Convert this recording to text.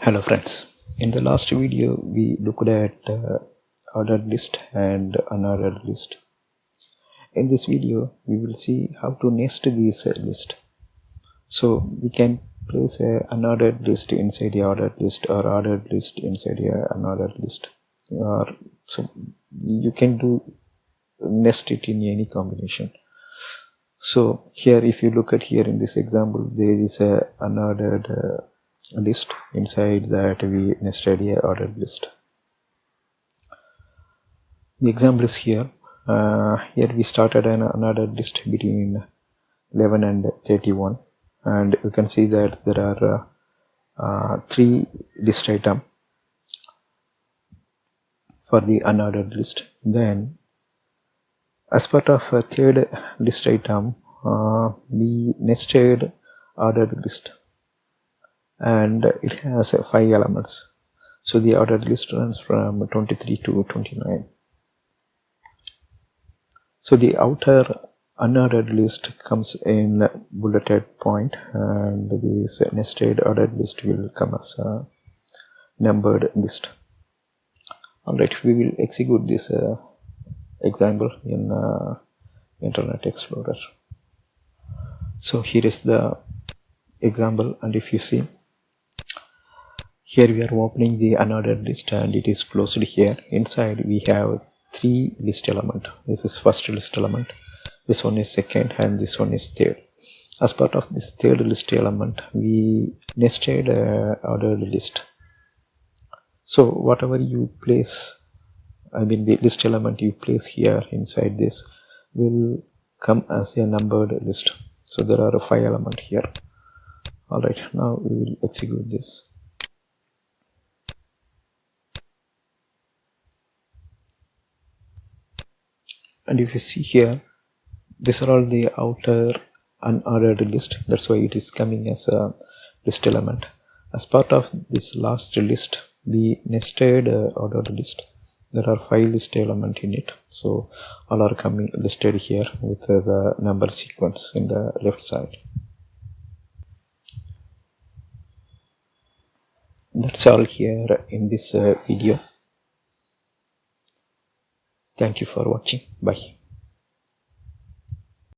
Hello friends, in the last video we looked at ordered list and unordered list. In this video we will see how to nest these list. So we can place a unordered list inside the ordered list or ordered list inside the unordered list, or so you can do nest it in any combination. So here, if you look at here in this example, there is a unordered list. Inside that we nested a ordered list. The example is here. Here we started an unordered list between 11 and 31, and you can see that there are 3 list items for the unordered list. Then as part of a third list item, we nested ordered list, and it has 5 elements. So the ordered list runs from 23 to 29. So the outer unordered list comes in bulleted point, and this nested ordered list will come as a numbered list. Alright, we will execute this example in Internet Explorer. So here is the example, and if you see, here we are opening the unordered list and it is closed here. Inside we have 3 list element. This is first list element, this one is second, and this one is third. As part of this third list element, we nested ordered list. So whatever you place, the list element you place here inside this will come as a numbered list. So there are 5 elements here. Alright, now we will execute this. And if you see here, these are all the outer unordered list. That's why it is coming as a list element. As part of this last list, we nested ordered list. There are 5 list elements in it. So all are coming listed here with the number sequence in the left side. That's all here in this video. Thank you for watching. Bye.